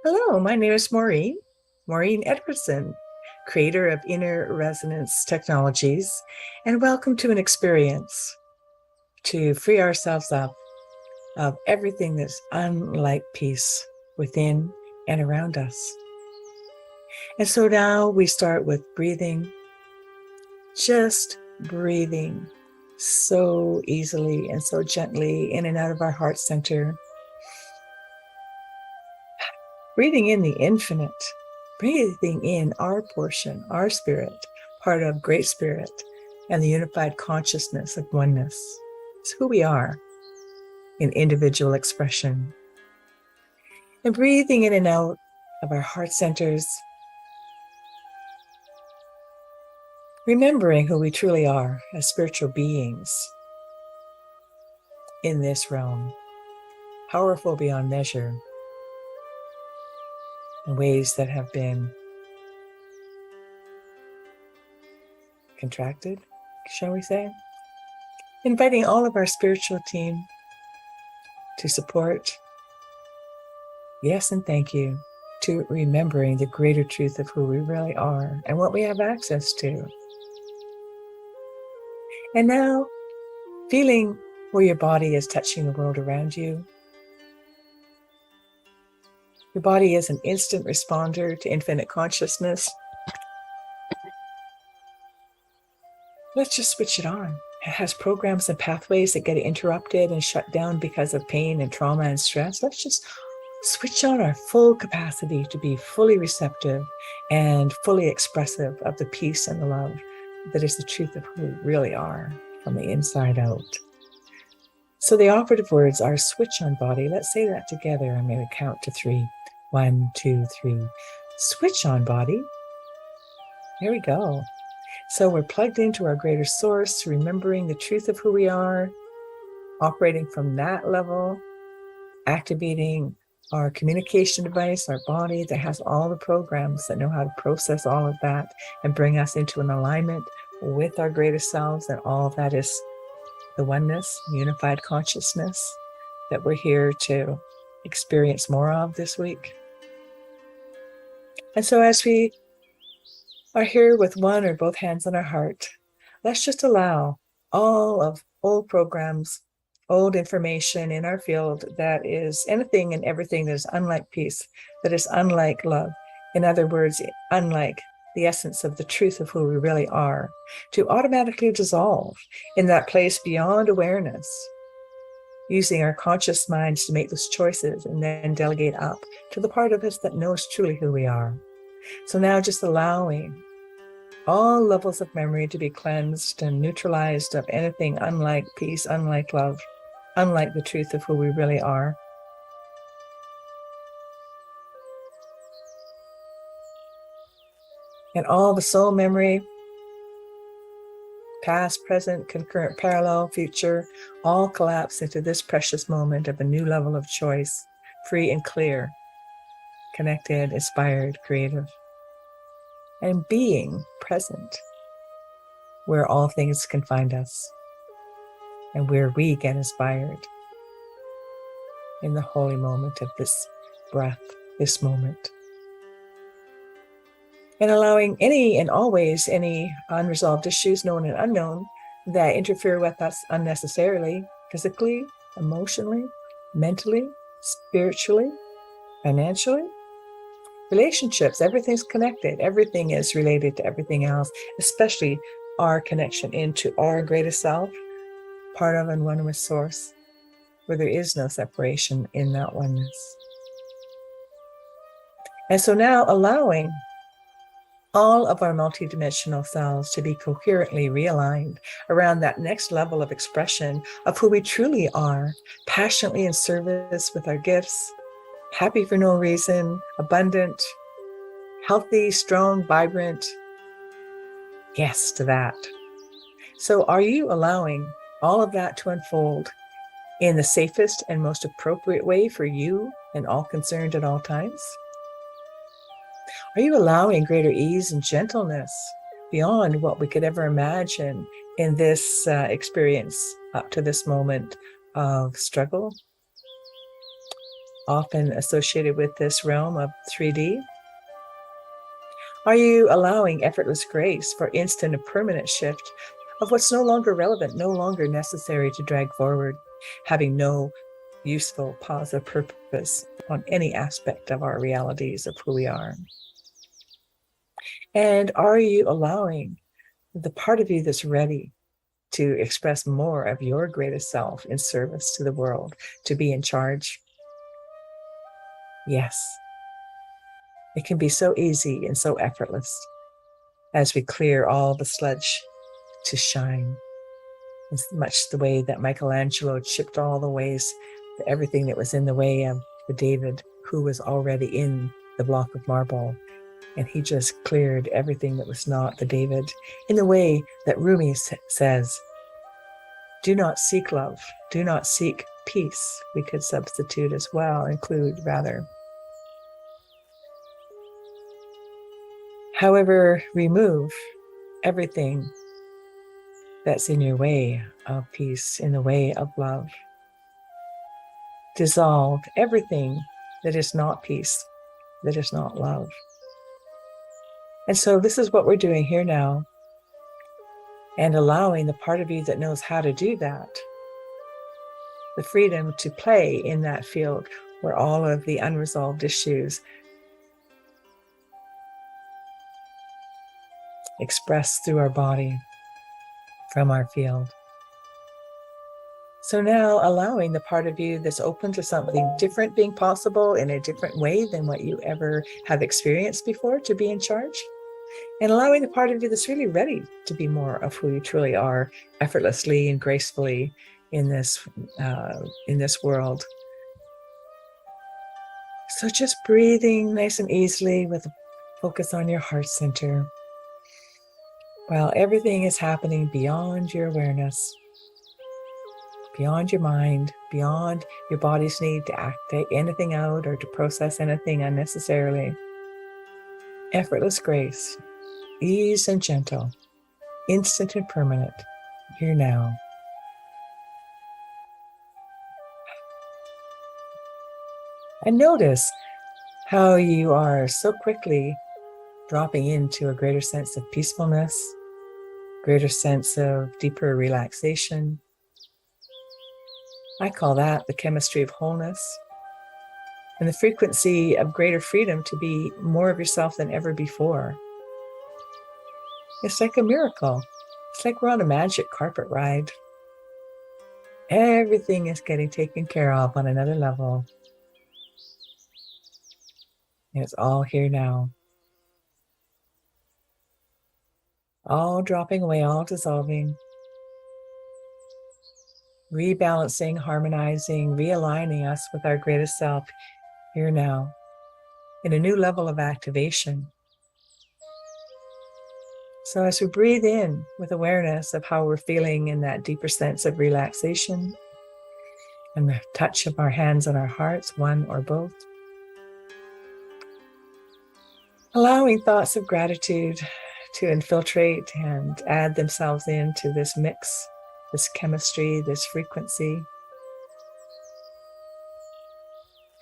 Hello, my name is Maureen Edwardson, creator of Inner Resonance Technologies, and welcome to an experience to free ourselves up of everything that's unlike peace within and around us. And so now we start with breathing, just breathing so easily and so gently in and out of our heart center. Breathing in the infinite, breathing in our portion, our spirit, part of Great Spirit, and the unified consciousness of oneness. It's who we are in individual expression. And breathing in and out of our heart centers, remembering who we truly are as spiritual beings in this realm, powerful beyond measure, in ways that have been contracted, shall we say? Inviting all of our spiritual team to support, yes, and thank you, to remembering the greater truth of who we really are and what we have access to. And now, feeling where your body is touching the world around you. Your body is an instant responder to infinite consciousness. Let's just switch it on. It has programs and pathways that get interrupted and shut down because of pain and trauma and stress. Let's just switch on our full capacity to be fully receptive and fully expressive of the peace and the love that is the truth of who we really are from the inside out. So the operative words are switch on body. Let's say that together. I'm going to count to 3. 1, 2, 3. Switch on body. There we go. So we're plugged into our greater source, remembering the truth of who we are, operating from that level, activating our communication device, our body that has all the programs that know how to process all of that and bring us into an alignment with our greater selves. And all of that is the oneness, unified consciousness that we're here to experience more of this week. And so as we are here with one or both hands on our heart, let's just allow all of old programs, old information in our field that is anything and everything that is unlike peace, that is unlike love. In other words, unlike the essence of the truth of who we really are, to automatically dissolve in that place beyond awareness, using our conscious minds to make those choices and then delegate up to the part of us that knows truly who we are. So now just allowing all levels of memory to be cleansed and neutralized of anything unlike peace, unlike love, unlike the truth of who we really are. And all the soul memory, past, present, concurrent, parallel, future, all collapse into this precious moment of a new level of choice, free and clear, connected, inspired, creative, and being present where all things can find us and where we get inspired in the holy moment of this breath, this moment. And allowing any and always any unresolved issues, known and unknown, that interfere with us unnecessarily, physically, emotionally, mentally, spiritually, financially, relationships. Everything's connected. Everything is related to everything else, especially our connection into our greatest self, part of and one with source, where there is no separation in that oneness. And so now allowing all of our multidimensional selves to be coherently realigned around that next level of expression of who we truly are, passionately in service with our gifts, happy for no reason, abundant, healthy, strong, vibrant. Yes to that. So are you allowing all of that to unfold in the safest and most appropriate way for you and all concerned at all times? Are you allowing greater ease and gentleness beyond what we could ever imagine in this experience up to this moment of struggle, often associated with this realm of 3D? Are you allowing effortless grace for instant and permanent shift of what's no longer relevant, no longer necessary to drag forward, having no useful positive purpose on any aspect of our realities of who we are? And are you allowing the part of you that's ready to express more of your greatest self in service to the world, to be in charge? Yes. It can be so easy and so effortless as we clear all the sludge to shine. It's much the way that Michelangelo chipped all the ways, everything that was in the way of the David who was already in the block of marble. And he just cleared everything that was not the David in the way that Rumi says, do not seek love, do not seek peace. We could substitute as well, include rather. However, remove everything that's in your way of peace, in the way of love. Dissolve everything that is not peace, that is not love. And so this is what we're doing here now, and allowing the part of you that knows how to do that, the freedom to play in that field where all of the unresolved issues express through our body from our field. So now allowing the part of you that's open to something different being possible in a different way than what you ever have experienced before to be in charge. And allowing the part of you that's really ready to be more of who you truly are, effortlessly and gracefully in this world. So just breathing nice and easily with a focus on your heart center, while everything is happening beyond your awareness, beyond your mind, beyond your body's need to take anything out or to process anything unnecessarily. Effortless grace, ease and gentle, instant and permanent, here now. And notice how you are so quickly dropping into a greater sense of peacefulness, greater sense of deeper relaxation. I call that the chemistry of wholeness, and the frequency of greater freedom to be more of yourself than ever before. It's like a miracle. It's like we're on a magic carpet ride. Everything is getting taken care of on another level. And it's all here now. All dropping away, all dissolving. Rebalancing, harmonizing, realigning us with our greatest self here now in a new level of activation. So as we breathe in with awareness of how we're feeling in that deeper sense of relaxation and the touch of our hands on our hearts, one or both, allowing thoughts of gratitude to infiltrate and add themselves into this mix, this chemistry, this frequency.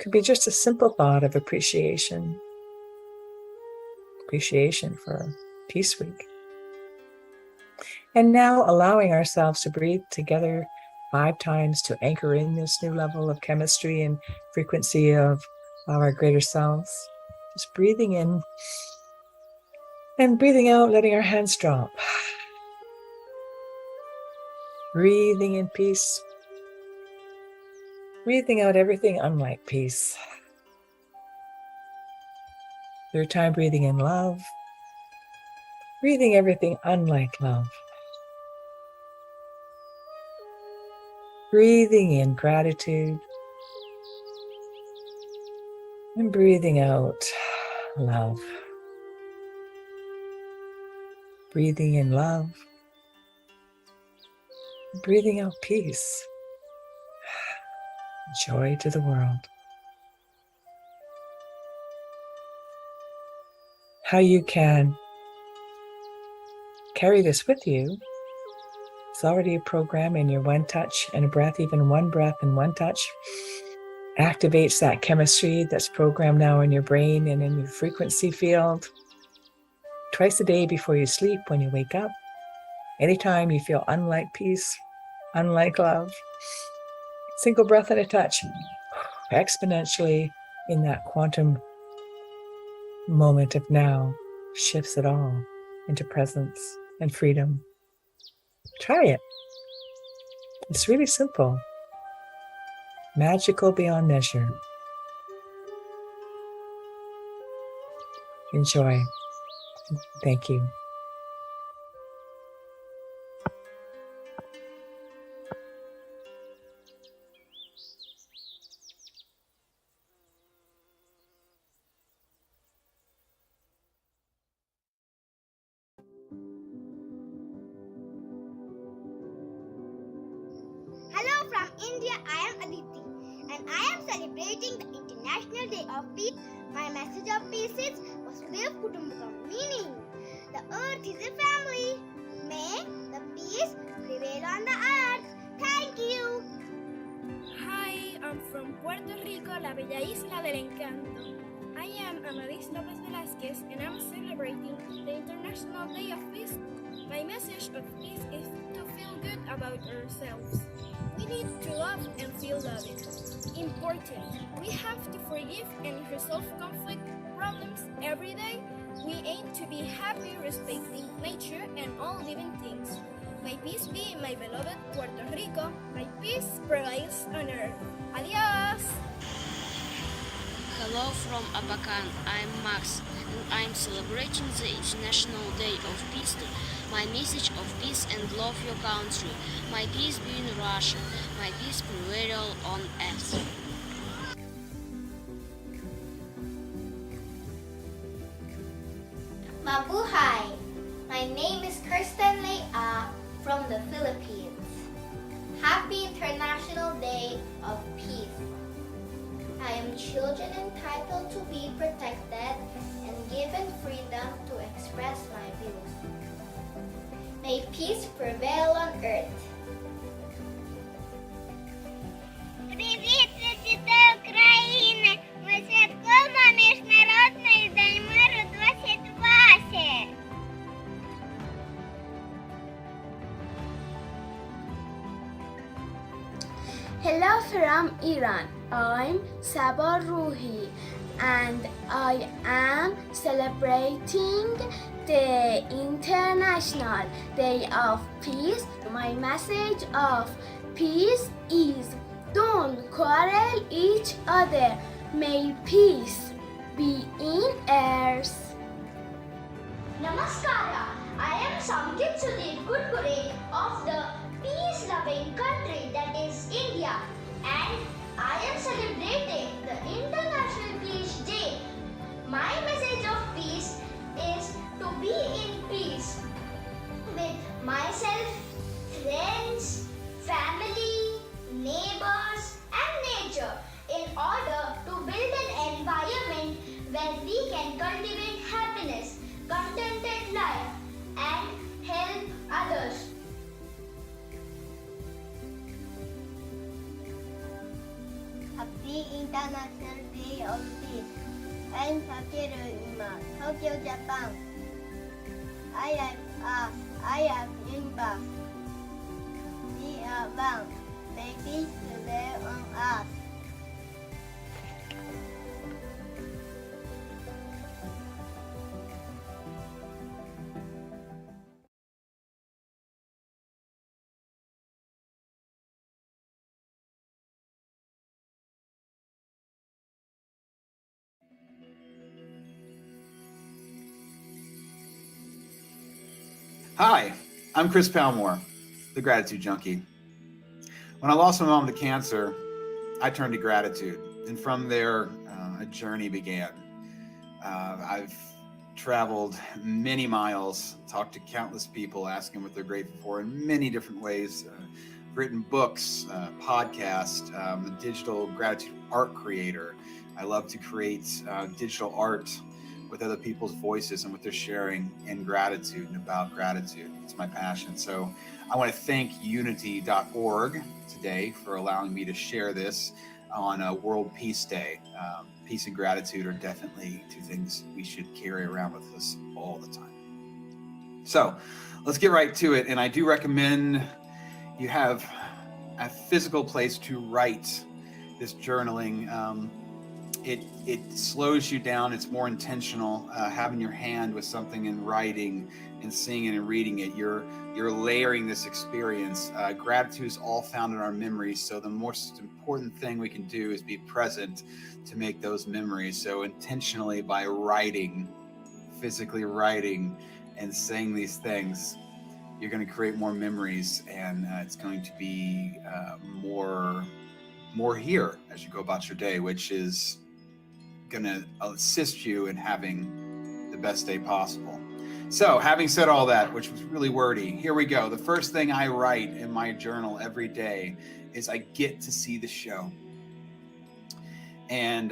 Could be just a simple thought of appreciation for Peace Week. And now allowing ourselves to breathe together 5 times to anchor in this new level of chemistry and frequency of our greater selves. Just breathing in and breathing out, letting our hands drop. Breathing in peace. Breathing out everything unlike peace. 3rd time, breathing in love. Breathing everything unlike love. Breathing in gratitude. And breathing out love. Breathing in love. Breathing out peace. Joy to the world. How you can carry this with you. It's already a program in your one touch and a breath, even one breath and one touch. activates that chemistry that's programmed now in your brain and in your frequency field. Twice a day before you sleep, when you wake up, anytime you feel unlike peace, unlike love, single breath at a touch, exponentially in that quantum moment of now, shifts it all into presence and freedom. Try it. It's really simple. Magical beyond measure. Enjoy. Thank you. Hello from India, I am Aditi and I am celebrating the International Day of Peace. My message of peace is Vasudev Kutumbakam, meaning the earth is a family. May the peace prevail on the earth. Thank you. Hi, I'm from Puerto Rico, la bella isla del encanto. I am Amadis Lopez Velasquez and I'm celebrating the International Day of Peace. My message of peace is to feel good about ourselves. We need to love and feel loved. Important. We have to forgive and resolve conflict problems every day. We aim to be happy, respecting nature and all living things. May peace be in my beloved Puerto Rico. May peace prevails on earth. Adios! Hello from Abacan. I'm Max and I'm celebrating the International Day of Peace. My message of peace and love your country. My peace be in Russia. My peace prevail on earth. Mabuhay! My name is Kirsten Lea from the Philippines. Happy International Day of Peace. I am children entitled to be protected and given freedom to express my views. May peace prevail on earth. Привет, Святая Украина! Мы святкуємо Міжнародний день миру 2020. Hello from Iran. I'm Saba Ruhi and I am celebrating the International Day of Peace. My message of peace is don't quarrel each other. May peace be in earth. Namaskara. I am Samkit Sudhir Kurkure of the peace-loving country that is India, and I am celebrating the International Peace Day. My message of peace is to be in peace with myself, friends, family, neighbors, and nature in order to build an environment where we can cultivate happiness, contented life, and help others. Happy International Day of Peace. I'm Takeru Ima, Tokyo, Japan. I am Unify. We are one. May peace prevail on earth. Hi, I'm Chris Palmore, the Gratitude Junkie. When I lost my mom to cancer, I turned to gratitude, and from there, a journey began. I've traveled many miles, talked to countless people, asking what they're grateful for in many different ways. Written books, podcasts, a digital gratitude art creator. I love to create digital art with other people's voices and what they're sharing in gratitude and about gratitude. It's my passion. So I want to thank unity.org today for allowing me to share this. on a World Peace Day. Peace and gratitude are definitely two things we should carry around with us all the time. So let's get right to it. And I do recommend you have a physical place to write this journaling. It slows you down. It's more intentional. Having your hand with something and writing and seeing it and reading it, you're layering this experience. Gratitude is all found in our memories. So the most important thing we can do is be present to make those memories. So intentionally, by writing, physically writing and saying these things, you're going to create more memories, and it's going to be more here as you go about your day, which is going to assist you in having the best day possible. So having said all that, which was really wordy, here we go. The first thing I write in my journal every day is I get to see the show. And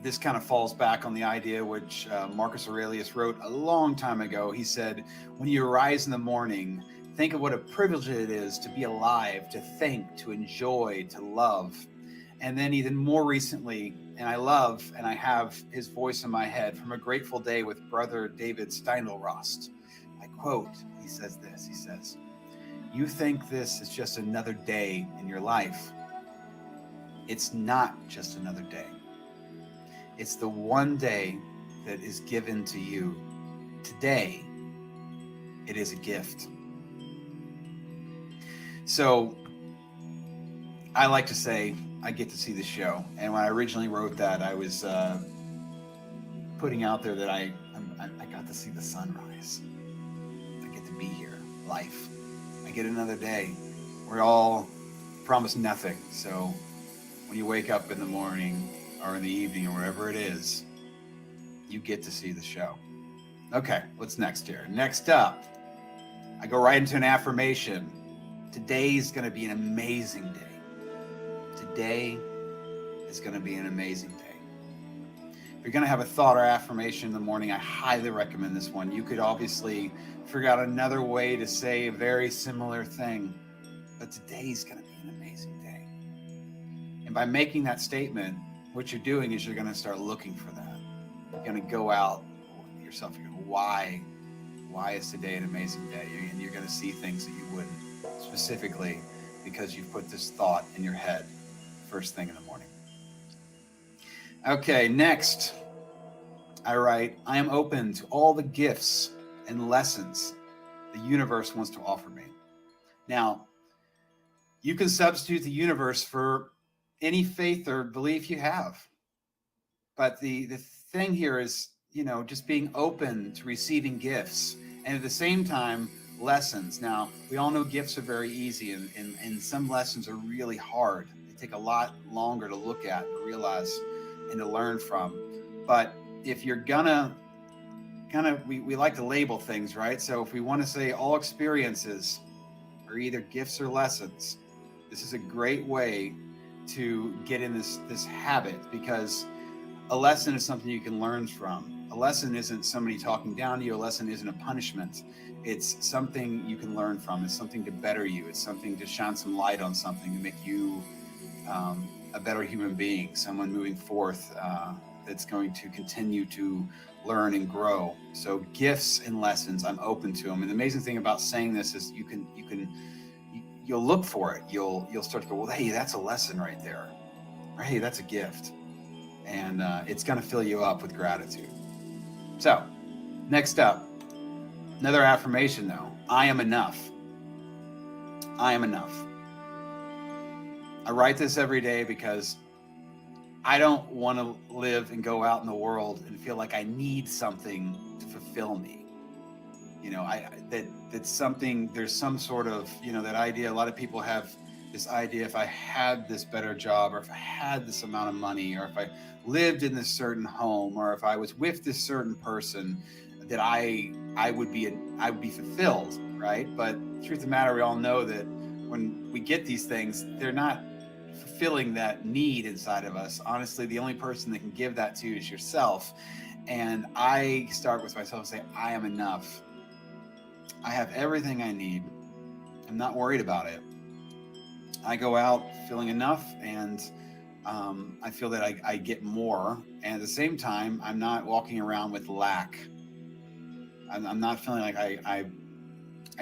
this kind of falls back on the idea which Marcus Aurelius wrote a long time ago. He said, when you arise in the morning, think of what a privilege it is to be alive, to think, to enjoy, to love. And then even more recently, and I love, and I have his voice in my head from A Grateful Day with Brother David Steindl-Rast. I quote, he says this, he says, "You think this is just another day in your life. It's not just another day. It's the one day that is given to you. Today, it is a gift." So I like to say, I get to see the show. And when I originally wrote that, I was putting out there that I got to see the sunrise. I get to be here, life. I get another day. We're all promised nothing. So when you wake up in the morning or in the evening or wherever it is, you get to see the show. Okay, what's next here? Next up, I go right into an affirmation. Today's going to be an amazing day. Today is going to be an amazing day. If you're going to have a thought or affirmation in the morning, I highly recommend this one. You could obviously figure out another way to say a very similar thing, but today's going to be an amazing day. And by making that statement, what you're doing is you're going to start looking for that. You're going to go out yourself. You're going to, why is today an amazing day? And you're going to see things that you wouldn't, specifically because you've put this thought in your head first thing in the morning. Okay, next, I write, I am open to all the gifts and lessons the universe wants to offer me. Now, you can substitute the universe for any faith or belief you have. But the thing here is, just being open to receiving gifts, and at the same time, lessons. Now, we all know gifts are very easy, and some lessons are really hard. They take a lot longer to look at and realize and to learn from. But if you're gonna we like to label things, right? So if we want to say all experiences are either gifts or lessons, this is a great way to get in this habit, because a lesson is something you can learn from. A lesson isn't somebody talking down to you. A lesson isn't a punishment. It's something you can learn from. It's something to better you. It's something to shine some light on something to make you a better human being, someone moving forth that's going to continue to learn and grow. So gifts and lessons, I'm open to them. And the amazing thing about saying this is you'll look for it. You'll start to go, well, hey, that's a lesson right there. Or hey, that's a gift. And it's going to fill you up with gratitude. So next up, another affirmation though. I am enough. I am enough. I write this every day because I don't want to live and go out in the world and feel like I need something to fulfill me. That's something, there's some sort of, that idea. A lot of people have this idea, if I had this better job, or if I had this amount of money, or if I lived in this certain home, or if I was with this certain person, that I would be fulfilled, right? But truth of the matter, we all know that when we get these things, they're not fulfilling that need inside of us. Honestly, the only person that can give that to you is yourself. And I start with myself and say, I am enough. I have everything I need. I'm not worried about it. I go out feeling enough, and I feel that I get more, and at the same time, I'm not walking around with lack. I'm not feeling like I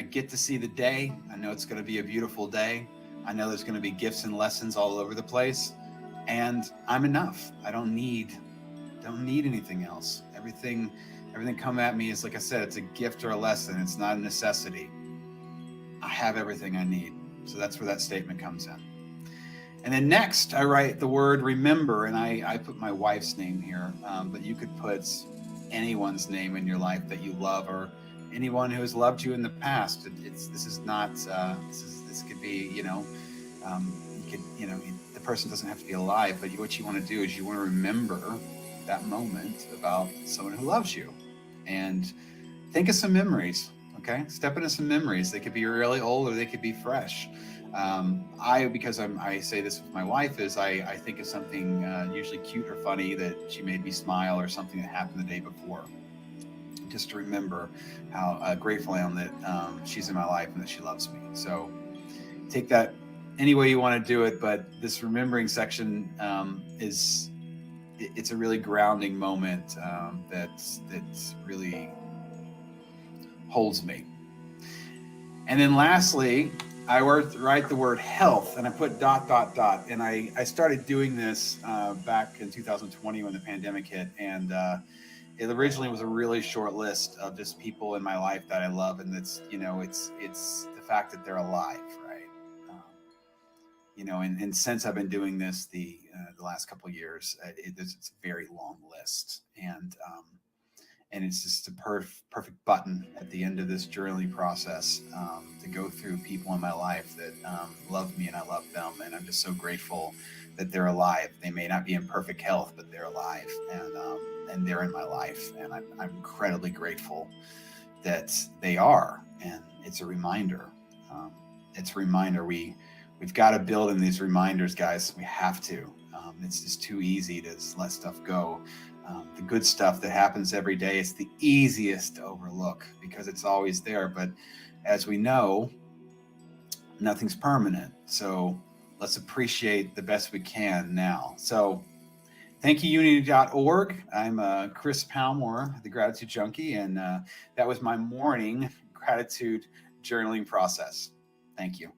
get to see the day. I know it's going to be a beautiful day. I know there's going to be gifts and lessons all over the place, and I'm enough. I don't need anything else. Everything come at me is, like I said, it's a gift or a lesson. It's not a necessity. I have everything I need. So that's where that statement comes in. And then next, I write the word remember, and I put my wife's name here, but you could put anyone's name in your life that you love, or anyone who has loved you in the past. This could be, the person doesn't have to be alive, but what you want to do is you want to remember that moment about someone who loves you, and think of some memories. Okay, step into some memories. They could be really old or they could be fresh. Because I say this with my wife, is I think of something usually cute or funny that she made me smile, or something that happened the day before, just to remember how grateful I am that she's in my life and that she loves me. So take that any way you want to do it, but this remembering section it's a really grounding moment that's really holds me. And then lastly, I write the word health, and I put ... And I started doing this back in 2020 when the pandemic hit. And it originally was a really short list of just people in my life that I love. And it's the fact that they're alive, right? And since I've been doing this the last couple of years, it's a very long list. And it's just a perfect button at the end of this journaling process to go through people in my life that love me and I love them. And I'm just so grateful that they're alive. They may not be in perfect health, but they're alive, and they're in my life. And I'm incredibly grateful that they are. And it's a reminder. We've got to build in these reminders, guys. We have to. It's just too easy to just let stuff go. The good stuff that happens every day is the easiest to overlook because it's always there. But as we know, nothing's permanent. So let's appreciate the best we can now. So thank you, unity.org. I'm Chris Palmore, the Gratitude Junkie, and that was my morning gratitude journaling process. Thank you.